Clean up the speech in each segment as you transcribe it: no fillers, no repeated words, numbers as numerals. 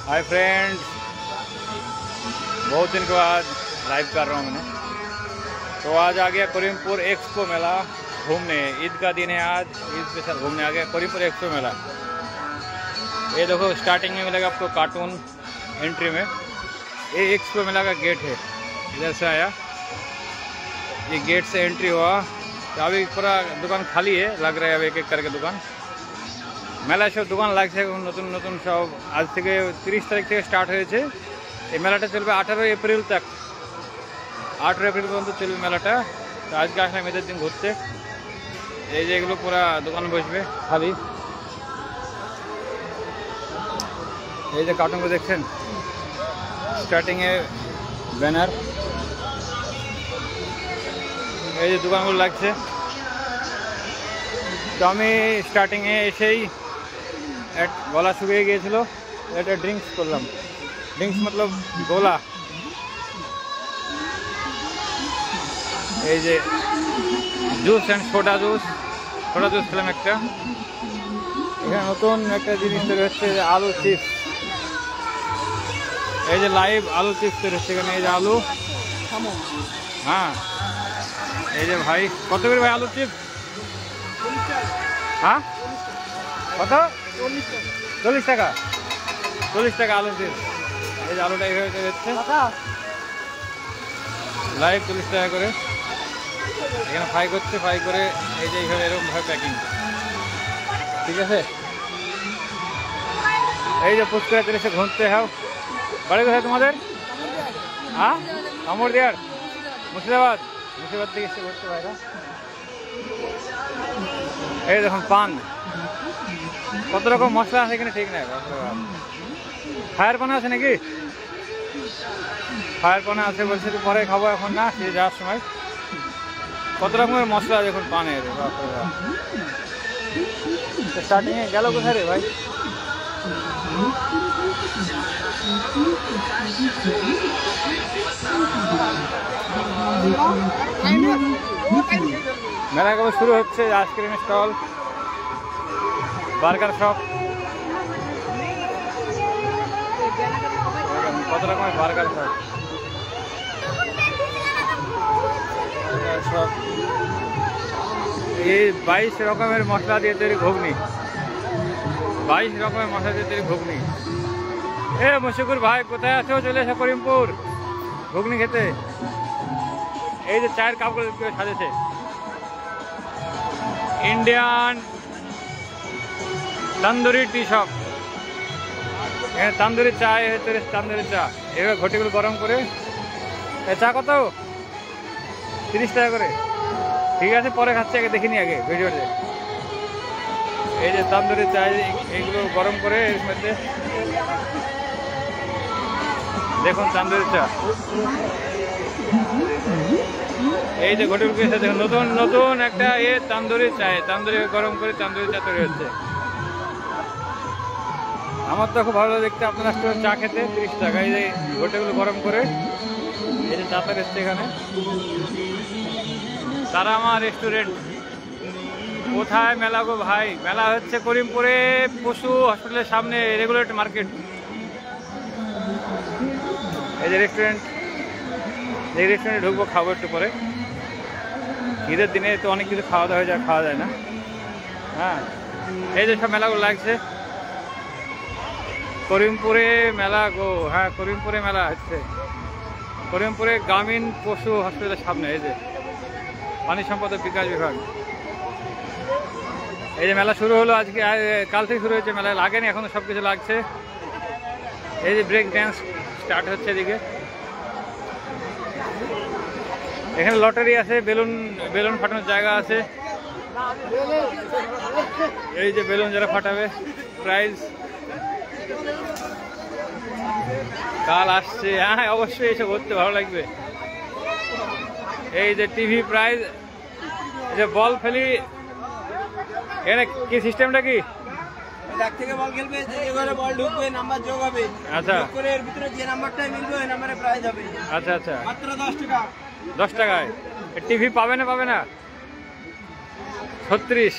Hi friends, बहुत दिन के बाद लाइव कर रहा हूँ मैंने। तो आज आ गया करीमपुर एक्सपो मेला घूमने। ईद का दिन है आज, ईद स्पेशल घूमने आ गया करीमपुर एक्सपो मेला। ये देखो स्टार्टिंग में मिलेगा आपको कार्टून एंट्री में। ये एक्सपो मेला का गेट है, इधर से आया, ये गेट से एंट्री हुआ। तो अभी पूरा दुकान खाली है, लग रहा है अब एक एक करके दुकान। मेला सब दुकान লাগছে নতুন নতুন সব। আজ থেকে 30 তারিখ থেকে স্টার্ট হয়েছে। এই মেলাটা চলবে 18 এপ্রিল तक। 18 এপ্রিল পর্যন্ত চলবে মেলাটা। তো আজকে আসলাম এদের দিন ঘুরতে। এই যে এগুলো পুরা দোকান বসবে খালি। এই যে কার্টুনগুলো দেখছেন, স্টার্টিং এ ব্যানার। এই যে দোকানগুলো লাগছে। তো আমি স্টার্টিং এ এসেই গলা শুকিয়ে গিয়েছিল, এটা ড্রিঙ্কস করলাম। ড্রিঙ্কস মতলব গোলা। এই যে জুস অ্যান্ড সোডা জুস খেলাম একটা। এখানে নতুন একটা জিনিস তৈরি হচ্ছে, আলু চিপস। এই যে লাইভ আলু চিপস তৈরি হচ্ছে এখানে। এই যে আলু, হ্যাঁ। এই যে ভাই, কত করে ভাই আলু চিপস? হ্যাঁ, কত? 40 টাকা। 40 টাকা আলু চিপস। এই যে আলুটা এইভাবে তৈরি হচ্ছে লাইভ 40 টাকা করে। এখানে ফ্রাই করছে, ফ্রাই করে এই যে এইভাবে এরকমভাবে প্যাকিং, ঠিক আছে। এই যে পুষ্করা তেলে সে ঘুরতে হও। বাড়ি কোথায় তোমাদের? হ্যাঁ, আমরদিয়ার, মুর্শিদাবাদ। মুর্শিদাবাদ থেকে এসে ঘুরতে ভাইরা। এই দেখুন পান, কত রকম মশলা আছে এখানে, ঠিক নাই। ফায়ার পানা আছে নাকি? ফায়ার পানা আছে বলছে, তো পরে খাবো, এখন না, সে যাওয়ার সময়। কত রকমের মশলা দেখুন পানের। স্টার্টিং এ গেল কোথায় রে ভাই? মেলা কবে শুরু হচ্ছে? আইসক্রিম স্টল, বার্গার শপ, কত রকমের বার্গার শপ। এই 22 রকমের মশলা দিয়ে তৈরি ঘুগনি। 22 রকমের মশলা দিয়ে তৈরি ঘুগনি। এ মুশিকুর ভাই, কোথায় আছো? চলে এসো করিমপুর ঘুগনি খেতে। এই যে চায়ের কাপগুলো সাজেছে, ইন্ডিয়ান তন্দুরি টি শপ। এখানে তন্দুরি চা, তন্দুরি চা। এবার ঘটিগুলো গরম করে। চা কত? 30 টাকা করে। ঠিক আছে, পরে খাচ্ছি, আগে দেখিনি আগে ভিডিওতে। এই যে তন্দুরি চা, এইগুলো গরম করে এর মধ্যে দেখুন তন্দুরি চা। এই যে ঘটিগুলো দেখুন, নতুন নতুন একটা তন্দুরি চা, তন্দুরি গরম করে তন্দুরি চা তৈরি হচ্ছে। আমার তো খুব ভালো দেখতে। আপনারা চা খেতে 30 টাকা। এই যে ঘটিগুলো গরম করে এই যে চা তৈরি হচ্ছে এখানে। তারা আমার রেস্টুরেন্ট। কোথায় মেলা গো ভাই? মেলা হচ্ছে করিমপুরে পশু হসপিটালের সামনে, রেগুলেটর মার্কেট। এই যে রেস্টুরেন্ট, এই রেস্টুরেন্টে ঢুকবো, খাবো একটু পরে। ঈদের দিনে তো অনেক কিছু খাওয়া দাওয়া হয়ে যায়, খাওয়া যায় না। হ্যাঁ, এই যে সব মেলাগুলো লাগছে করিমপুরে মেলা গো। হ্যাঁ, করিমপুরে মেলা হচ্ছে, করিমপুরে গ্রামীণ পশু হসপিটালের সামনে। এই যে পানি সম্পদ বিকাশ বিভাগ। এই যে মেলা শুরু হলো আজকে, কাল থেকে শুরু হয়েছে মেলা, লাগেনি এখনো, সব কিছু লাগছে। এই যে ব্রেক ড্যান্স স্টার্ট হচ্ছে এদিকে। এখানে লটারি আছে, বেলুন ফাটানোর জায়গা আছে। এই যে বেলুন যারা ফাটাবে, প্রাইজ কাল আসছে। হ্যাঁ, অবশ্যই এসে ঘুরতে ভালো লাগবে। এই যে টিভি প্রাইজ, এই যে বল ফেলি। এখানে কি সিস্টেমটা কি? থেকে বল খেলবে, যে ঘরে বল ঢুকবে নাম্বার যোগ হবে। আচ্ছা, করে এর ভিতরে যে নাম্বারটাই মিলবে ওই নম্বরে প্রাইজ হবে। আচ্ছা আচ্ছা, মাত্র 10 টাকা। 10 টাকায় টিভি পাবে না? 36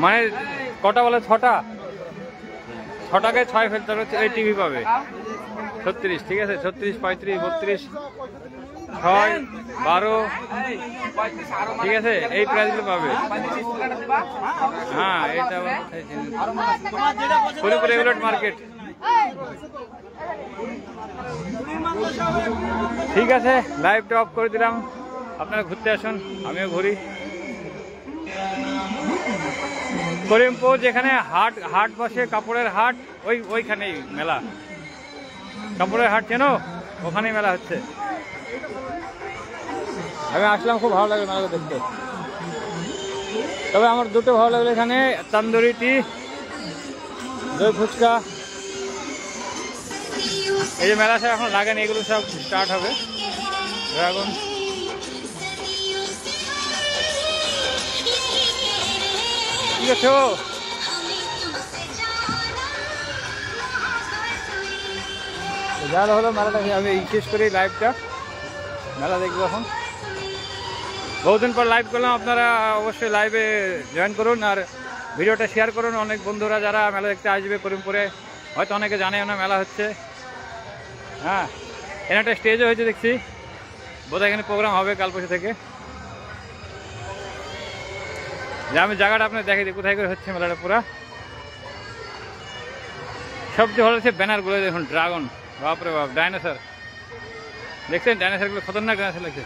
মানে কটা বলে 6টা, 6টাকে 6 ফেলতে হবে, এই টিভি পাবে 36, ঠিক আছে 36, 35, 32, 6, 12, ঠিক আছে এই প্রাইসগুলো পাবে। হ্যাঁ এটা করিমপুর রেগুলেট মার্কেট। ঠিক আছে লাইভটা অফ করে দিলাম, আপনারা ঘুরতে আসুন, আমিও ঘুরি। করিমপুর যেখানে হাট বসে, কাপড়ের হাট, ওইখানেই মেলা, কাপড়ের হাট চেনো, ওখানেই মেলা হচ্ছে। আমি আসলাম, খুব ভালো লাগে মেলাটা দেখতে। তবে আমার দুটো ভালো লাগলো এখানে, তান্দুরি টি, দই ফুচকা। এই যে মেলা সব এখন লাগেনি, এগুলো সব স্টার্ট হবে। ড্রাগন, ঠিক আছে। যা হলো মেলাটা আমি শেষ করি লাইভটা, মেলা দেখবো এখন। বহুদিন পর লাইভ করলাম, আপনারা অবশ্যই লাইভে জয়েন করুন আর ভিডিওটা শেয়ার করুন। অনেক বন্ধুরা যারা মেলা দেখতে আসবে করিমপুরে, হয়তো অনেকে জানেও না মেলা হচ্ছে। হ্যাঁ এখানে একটা স্টেজও হয়েছে দেখছি, বোধহয় এখানে প্রোগ্রাম হবে কাল পরশু থেকে। আমি জায়গাটা আপনার দেখে দিই কোথায় করে হচ্ছে মেলাটা পুরা। সবচেয়ে ভালো হচ্ছে ব্যানারগুলো দেখুন, ড্রাগন, বাপরে বাপ, ডাইনোসর দেখছেন, ডাইনোসরগুলো খতরনাক ডাইনোসর লাগছে।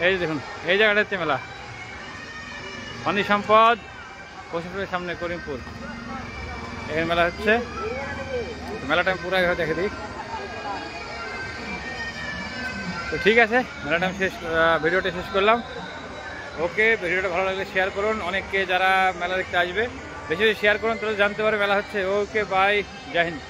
এই দেখুন এই জায়গাটা হচ্ছে মেলা, পানি সম্পদ পশুপুরের সামনে করিমপুর, এখানে মেলা হচ্ছে। মেলাটা আমি পুরো দেখে দিই। তো ঠিক আছে, মেলাটা আমি ভিডিওটা শেষ করলাম। ওকে, ভিডিওটা ভালো লাগলে শেয়ার করুন, অনেককে যারা মেলা দেখতে আসবে বেশি বেশি শেয়ার করুন, তাহলে জানতে পারে মেলা হচ্ছে। ওকে বাই, জয় হিন্দ।